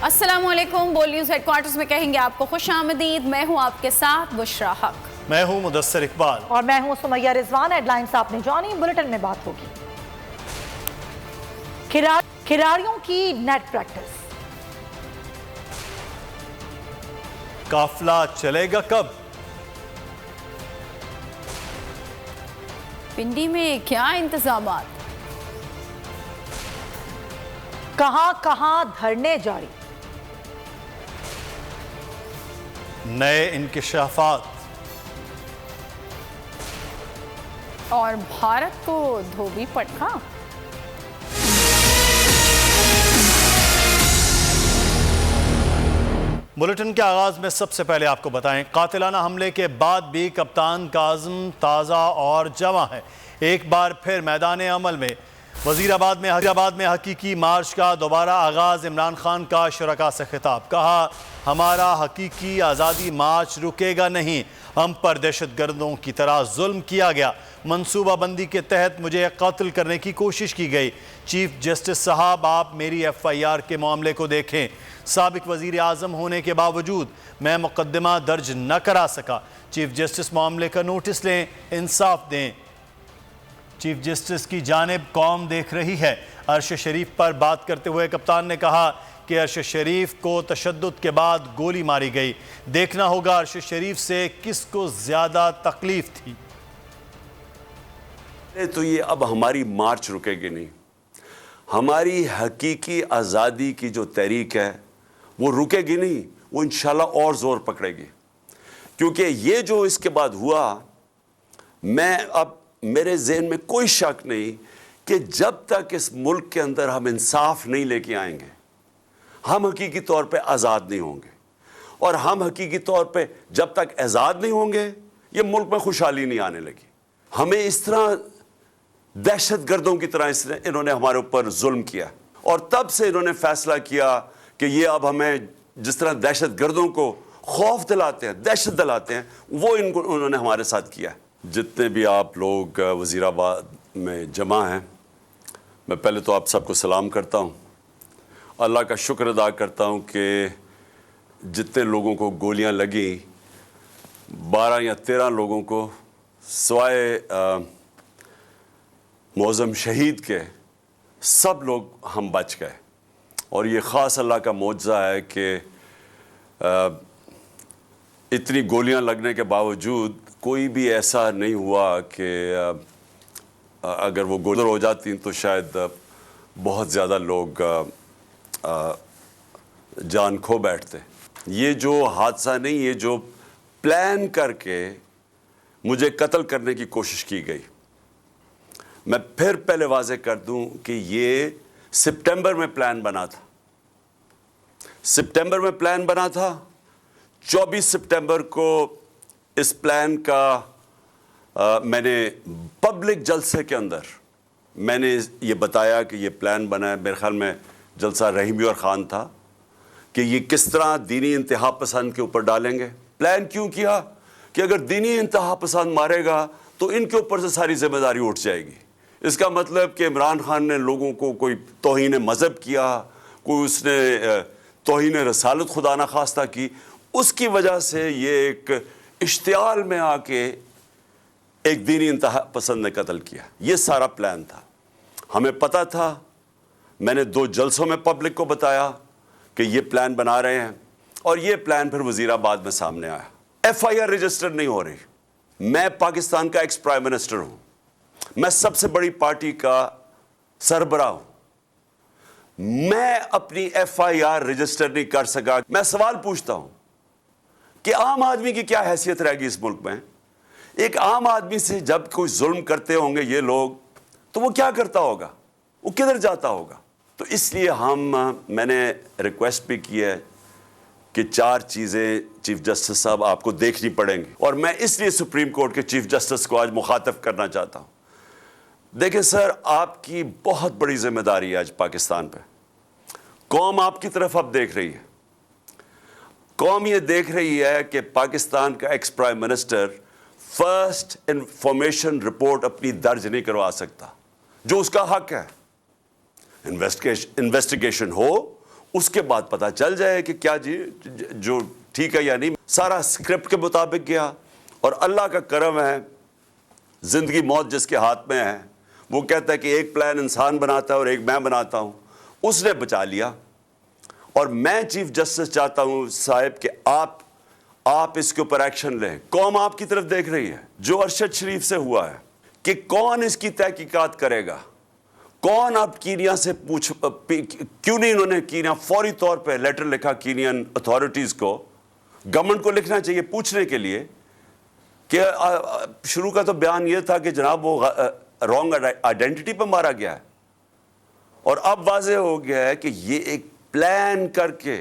अस्सलामुअलैकुम। बोल news headquarters में कहेंगे आपको खुशामदीद। मैं हूं आपके साथ बुशरा हक। मैं हूं मुदस्सिर इकबाल और मैं हूं सुमैया रिजवान। हेडलाइंस आपने जानी, बुलेटिन में बात होगी। खिलाड़ियों की नेट प्रैक्टिस, काफिला चलेगा कब, पिंडी में क्या इंतजामात, कहां धरने जारी, नए इंकिशाफात और भारत को धोबी पटखा। बुलेटिन के आगाज में सबसे पहले आपको बताएं, कातिलाना हमले के बाद भी कप्तान का अज़्म ताज़ा और जवां है। एक बार फिर मैदान अमल में वजीराबाद में हकीकी मार्च का दोबारा आगाज। इमरान खान का शुरका से खिताब, कहा हमारा हकीकी आज़ादी मार्च रुकेगा नहीं, हम पर दहशत गर्दों की तरह जुल्म किया गया, मनसूबाबंदी के तहत मुझे कत्ल करने की कोशिश की गई। चीफ जस्टिस साहब, आप मेरी FIR के मामले को देखें। साबिक वजीर आज़म होने के बावजूद मैं मुकदमा दर्ज न करा सका। चीफ जस्टिस मामले का नोटिस लें, इंसाफ दें। चीफ जस्टिस की जानिब कौम देख रही है। अरशद शरीफ पर बात करते हुए कप्तान ने कहा कि अरशद शरीफ को तशद्दुद के बाद गोली मारी गई। देखना होगा अरशद शरीफ से किसको ज्यादा तकलीफ थी। तो ये अब हमारी मार्च रुकेगी नहीं, हमारी हकीकी आज़ादी की जो तहरीक है वो रुकेगी नहीं, वो इंशाल्लाह और ज़ोर पकड़ेगी। क्योंकि ये जो इसके बाद हुआ, अब मेरे जहन में कोई शक नहीं कि जब तक इस मुल्क के अंदर हम इंसाफ नहीं लेके आएंगे, हम हकीकी तौर पे आज़ाद नहीं होंगे। और हम हकीकी तौर पे जब तक आज़ाद नहीं होंगे, ये मुल्क में खुशहाली नहीं आने लगी। हमें इस तरह दहशत गर्दों की तरह इन्होंने हमारे ऊपर जुल्म किया, और तब से इन्होंने फैसला किया कि ये अब हमें जिस तरह दहशत गर्दों को खौफ दिलाते हैं, दहशत दिलाते हैं, वो उन्होंने हमारे साथ किया। जितने भी आप लोग वज़ीराबाद में जमा हैं, मैं पहले तो आप सबको सलाम करता हूँ। अल्लाह का शुक्र अदा करता हूँ कि जितने लोगों को गोलियाँ लगी, 12 या 13 लोगों को सिवाय मौज़म शहीद के सब लोग हम बच गए। और ये ख़ास अल्लाह का मौजज़ा है कि इतनी गोलियां लगने के बावजूद कोई भी ऐसा नहीं हुआ कि अगर वो गोली हो जाती तो शायद बहुत ज़्यादा लोग जान खो बैठते। ये जो हादसा नहीं, ये जो प्लान करके मुझे कत्ल करने की कोशिश की गई, मैं फिर पहले वाज़े कर दूं कि ये सितंबर में प्लान बना था। सितंबर में प्लान बना था। 24 सितंबर को इस प्लान का मैंने पब्लिक जलसे के अंदर मैंने ये बताया कि ये प्लान बना है। मेरे ख्याल में जलसा रहीमी और ख़ान था कि ये किस तरह दीनी इंतहा पसंद के ऊपर डालेंगे। प्लान क्यों किया कि अगर दीनी इंतहा पसंद मारेगा तो इनके ऊपर से सारी जिम्मेदारी उठ जाएगी। इसका मतलब कि इमरान खान ने लोगों को कोई तौहीन मज़हब किया, कोई उसने तौहीन रसालत खुदा न खास्ता की, उसकी वजह से ये एक इश्तियाल में आके एक दीनी इंतहा पसंद ने कत्ल किया। ये सारा प्लान था, हमें पता था। मैंने 2 जलसों में पब्लिक को बताया कि ये प्लान बना रहे हैं, और ये प्लान फिर वज़ीराबाद में सामने आया। FIR रजिस्टर नहीं हो रही। मैं पाकिस्तान का एक्स प्राइम मिनिस्टर हूँ, मैं सबसे बड़ी पार्टी का सरबराह हूँ, मैं अपनी FIR रजिस्टर नहीं कर सका। मैं सवाल पूछता हूँ कि आम आदमी की क्या हैसियत रहेगी इस मुल्क में। एक आम आदमी से जब कोई जुल्म करते होंगे ये लोग, तो वो क्या करता होगा, वो किधर जाता होगा। तो इसलिए मैंने रिक्वेस्ट भी की है कि 4 चीज़ें चीफ जस्टिस साहब आपको देखनी पड़ेंगी, और मैं इसलिए सुप्रीम कोर्ट के चीफ जस्टिस को आज मुखातब करना चाहता हूँ। देखिए सर, आपकी बहुत बड़ी जिम्मेदारी है आज पाकिस्तान पे। कौम आपकी तरफ अब देख रही है। कौम ये देख रही है कि पाकिस्तान का ex prime minister first information report अपनी दर्ज नहीं करवा सकता, जो उसका हक है। इन्वेस्टिगेशन हो, उसके बाद पता चल जाए कि क्या जी जो ठीक है या नहीं। सारा स्क्रिप्ट के मुताबिक गया और अल्लाह का करम है, जिंदगी मौत जिसके हाथ में है। वो कहता है कि एक प्लान इंसान बनाता है और एक मैं बनाता हूं, उसने बचा लिया। और मैं चीफ जस्टिस चाहता हूं साहब कि आप इसके ऊपर एक्शन लें। कौम आपकी तरफ देख रही है। जो अरशद शरीफ से हुआ है कि कौन इसकी तहकीकात करेगा, कौन अब कीनिया से क्यों नहीं इन्होंने कीनिया फौरी तौर पे लेटर लिखा कीनियन अथॉरिटीज को, गवर्नमेंट को लिखना चाहिए पूछने के लिए कि शुरू का तो बयान ये था कि जनाब वो रॉन्ग आइडेंटिटी पे मारा गया है, और अब वाज़ेह हो गया है कि ये एक प्लान करके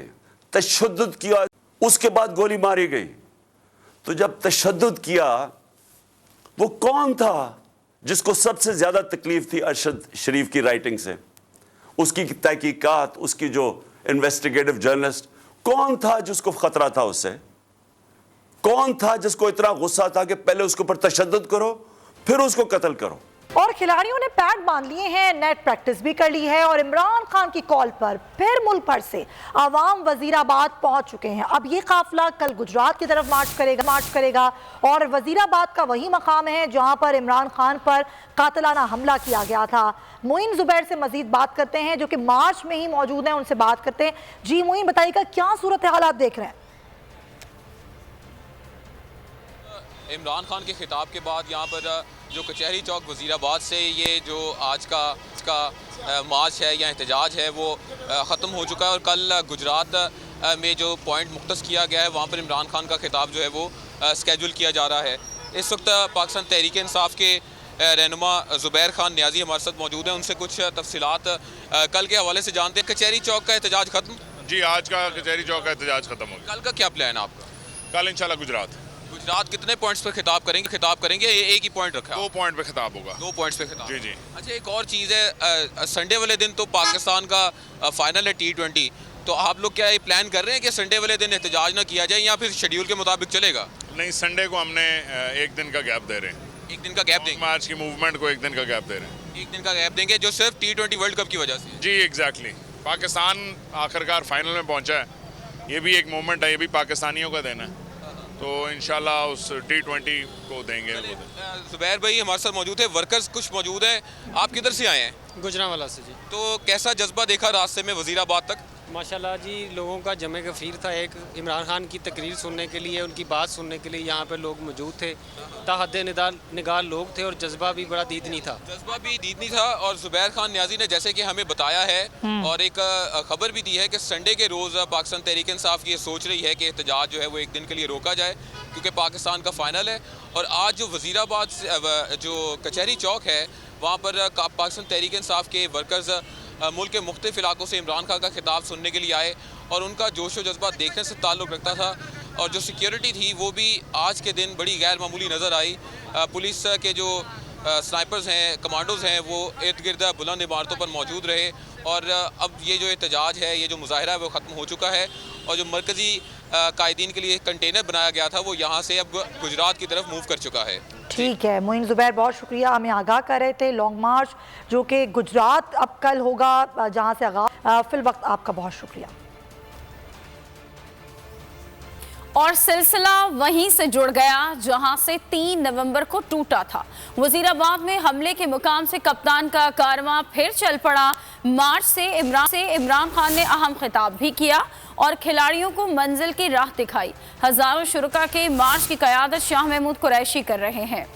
तशद्दुद किया, उसके बाद गोली मारी गई। तो जब तशद्दुद किया, वो कौन था जिसको सबसे ज्यादा तकलीफ थी अरशद शरीफ की राइटिंग से, उसकी तहकीकात, उसकी जो इन्वेस्टिगेटिव जर्नलिस्ट, कौन था जिसको खतरा था उससे? कौन था जिसको इतना गुस्सा था कि पहले उसके ऊपर तशद्दुद करो फिर उसको कत्ल करो? और खिलाड़ियों ने पैड बांध लिए हैं, नेट प्रैक्टिस भी कर ली है और इमरान खान की कॉल पर फिर मुल्क भर से आवाम वजीराबाद पहुंच चुके हैं। अब ये काफिला कल गुजरात की तरफ मार्च करेगा और वजीराबाद का वही मकाम है जहां पर इमरान खान पर कातिलाना हमला किया गया था। मोइन जुबैर से मजीद बात करते हैं जो कि मार्च में ही मौजूद हैं, उनसे बात करते हैं। जी मोइन, बताइएगा क्या सूरत हालात देख रहे हैं? इमरान खान के खिताब के बाद यहाँ पर जो कचहरी चौक वज़ीराबाद से ये जो आज का मार्च है या एहतजाज है वो ख़त्म हो चुका है। और कल गुजरात में जो पॉइंट मुख्तस किया गया है वहाँ पर इमरान खान का खिताब जो है वो स्केड्यूल किया जा रहा है। इस वक्त पाकिस्तान तहरीक इंसाफ के रहनुमा ज़ुबैर खान नियाज़ी हमारे साथ मौजूद हैं, उनसे कुछ तफसीलात कल के हवाले से जानते हैं। कचहरी चौक का एहतजाज ख़त्म? जी, आज का कचहरी चौक का एहतजाज ख़त्म हो गया। कल का क्या प्लान है आपका? कल इंशाल्लाह गुजरात कितने पॉइंट्स पर खिताब करेंगे? ये एक ही पॉइंट रखा है? 2 पॉइंट पे खिताब होगा। 2 पॉइंट्स पे खिताब। जी। अच्छा, एक और चीज़ है, संडे वाले दिन तो पाकिस्तान का फाइनल है T20, तो आप लोग क्या ये प्लान कर रहे हैं कि संडे वाले दिन एहतजाज ना किया जाए या फिर शेड्यूल के मुताबिक चलेगा? नहीं, संडे को हमने एक दिन का गैप दे रहे हैं। एक दिन का गैप देंगे? मार्च की मूवमेंट को एक दिन का गैप दे रहे हैं। एक दिन का गैप देंगे जो सिर्फ T20 वर्ल्ड कप की वजह से? जी एग्जैक्टली। पाकिस्तान आखिरकार फाइनल में पहुंचा है, ये भी एक मूवमेंट है, ये भी पाकिस्तानियों का देना है, तो इंशाल्लाह उस T20 को देंगे। जुबैर भाई हमारे साथ मौजूद है, वर्कर्स कुछ मौजूद हैं। आप किधर से आए हैं? गुजरांवाला से जी। तो कैसा जज्बा देखा रास्ते में वजीराबाद तक? माशाल्लाह जी, लोगों का जमे गफीर था। एक इमरान खान की तकरीर सुनने के लिए, उनकी बात सुनने के लिए यहाँ पे लोग मौजूद थे। ताहद निगाल लोग थे और जज्बा भी बड़ा दीदनी था। और जुबैर खान नियाज़ी ने जैसे कि हमें बताया है और एक खबर भी दी है कि संडे के रोज़ पाकिस्तान तहरीक इंसाफ की ये सोच रही है कि एहतजाज जो है वो एक दिन के लिए रोका जाए क्योंकि पाकिस्तान का फाइनल है। और आज जो वजीराबाद जो कचहरी चौक है वहाँ पर पाकिस्तान तहरीक इंसाफ के वर्कर्स मुल्क के मुख्तलिफ इलाकों से इमरान खान का खिताब सुनने के लिए आए और उनका जोश व जज्बा देखने से ताल्लुक़ रखता था। और जो सिक्योरिटी थी वो भी आज के दिन बड़ी गैर मामूली नज़र आई। पुलिस के जो स्नाइपर्स हैं, कमांडोज़ हैं, वो इर्द गिर्द बुलंद इमारतों पर मौजूद रहे। और अब ये जो एहतजाज है, ये जो मुजाहरा है वो ख़त्म हो चुका है और जो मरकज़ी कायदीन के लिए कंटेनर बनाया गया था वो यहाँ से अब गुजरात की तरफ मूव कर चुका है। ठीक है मोइन जुबैर, बहुत शुक्रिया, हमें आगाह कर रहे थे। लॉन्ग मार्च जो कि गुजरात अब कल होगा जहाँ से आगाह, फिल वक्त आपका बहुत शुक्रिया। और सिलसिला वहीं से जुड़ गया जहां से 3 नवंबर को टूटा था। वजीराबाद में हमले के मुकाम से कप्तान का कारवां फिर चल पड़ा। मार्च से इमरान खान ने अहम खिताब भी किया और खिलाड़ियों को मंजिल की राह दिखाई। हजारों शुरका के मार्च की क़यादत शाह महमूद कुरैशी कर रहे हैं।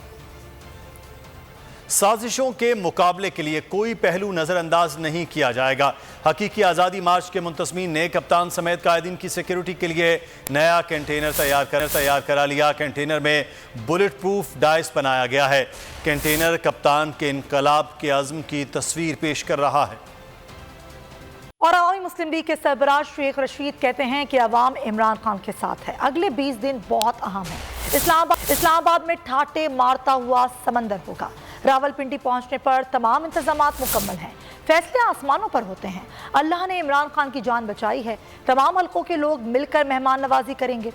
साजिशों के मुकाबले के लिए कोई पहलू नज़रअंदाज नहीं किया जाएगा। हकीकी आज़ादी मार्च के मुंतज़मीन ने कप्तान समेत कायदीन की सिक्योरिटी के लिए नया कंटेनर तैयार करा लिया। कंटेनर में बुलेट प्रूफ डाइस बनाया गया है। कंटेनर कप्तान के इनकलाब के अज़्म की तस्वीर पेश कर रहा है। और अवामी मुस्लिम लीग के सरबराह शेख रशीद कहते हैं कि अवाम इमरान खान के साथ है। अगले 20 दिन बहुत अहम है। इस्लामाबाद में ठाटे मारता हुआ समंदर होगा। रावलपिंडी पहुंचने पर तमाम इंतजामात मुकम्मल हैं। फैसले आसमानों पर होते हैं। अल्लाह ने इमरान खान की जान बचाई है। तमाम हल्कों के लोग मिलकर मेहमान नवाजी करेंगे।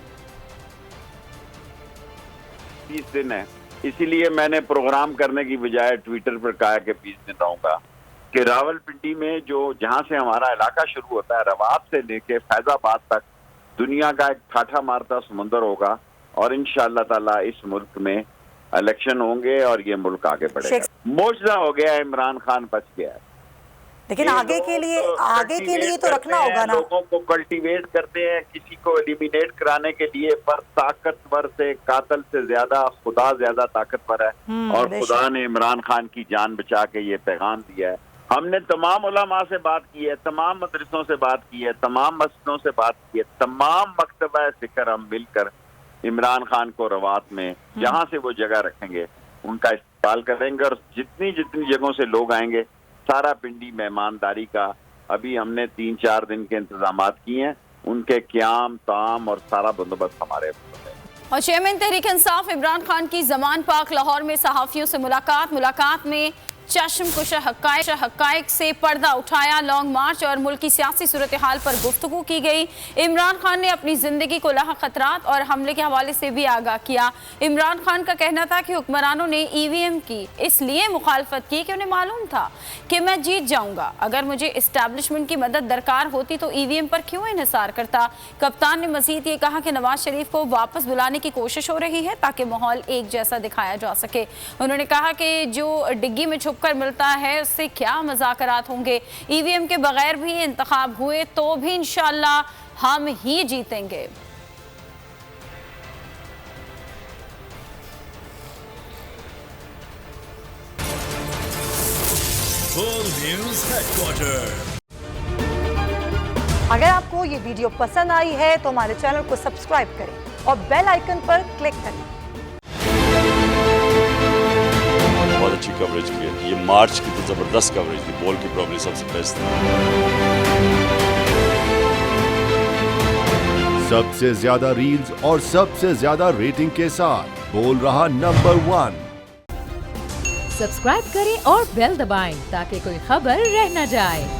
20 दिन है, इसीलिए मैंने प्रोग्राम करने की बजाय ट्विटर पर कहा कि 20 दिन रहूंगा। कि रावलपिंडी में जहां से हमारा इलाका शुरू होता है, रवात से लेके फैजाबाद तक दुनिया का एक ठाठा मारता समुंदर होगा और इंशाअल्लाह ताला इस मुल्क में इलेक्शन होंगे और ये मुल्क आगे बढ़ेगा। मोजदा हो गया, इमरान खान बच गया है, लेकिन आगे के लिए तो रखना होगा ना। लोगों को कल्टीवेट करते हैं किसी को एलिमिनेट कराने के लिए, पर ताकतवर से कातिल से ज्यादा खुदा ज्यादा ताकतवर है और खुदा ने इमरान खान की जान बचा के ये पैगाम दिया है। हमने तमाम उलमा से बात की है, तमाम मदरसों से बात की है, तमाम मस्जिदों से बात की है, तमाम मकतबा ज़िक्र हम मिलकर इमरान खान को रवात में जहां से वो जगह रखेंगे उनका इस्तेमाल करेंगे और जितनी जगहों से लोग आएंगे सारा पिंडी मेहमानदारी का अभी हमने 3-4 दिन के इंतजाम किए हैं, उनके क़याम ताम और सारा बंदोबस्त हमारे। और चेयरमैन तहरीक इंसाफ इमरान खान की जमान पाक लाहौर में सहाफ़ियों से मुलाकात में चश्मकुश हक़ाइक़ से पर्दा उठाया, लॉन्ग मार्च और मुल्क की सियासी सूरत हाल पर गुफ्तगू की गई। इमरान खान ने अपनी ज़िंदगी को लाहक खतरात और हमले के हवाले से भी आगाह किया। इमरान खान का कहना था कि हुक्मरानों ने EVM की इसलिए मुखालफत की कि उन्हें मालूम था कि मैं जीत जाऊंगा, अगर मुझे इस्टेब्लिशमेंट की मदद दरकार होती तो EVM पर क्यों इन्हिसार करता। कप्तान ने मजीद ये कहा कि नवाज शरीफ को वापस बुलाने की कोशिश हो रही है ताकि माहौल एक जैसा दिखाया जा सके। उन्होंने कहा कि जो डिग्गी में कर मिलता है उससे क्या मज़ाकरात होंगे, EVM के बगैर भी इंतखाब हुए तो भी इंशाअल्लाह हम ही जीतेंगे। अगर आपको ये वीडियो पसंद आई है तो हमारे चैनल को सब्सक्राइब करें और बेल आइकन पर क्लिक करें। बहुत अच्छी कवरेज की है, ये मार्च की तो जबरदस्त कवरेज थी, बॉल की प्रॉब्लम सबसे बेस्ट थी। सबसे ज्यादा रील्स और सबसे ज्यादा रेटिंग के साथ बोल रहा नंबर 1। सब्सक्राइब करें और बेल दबाएं ताकि कोई खबर रह न जाए।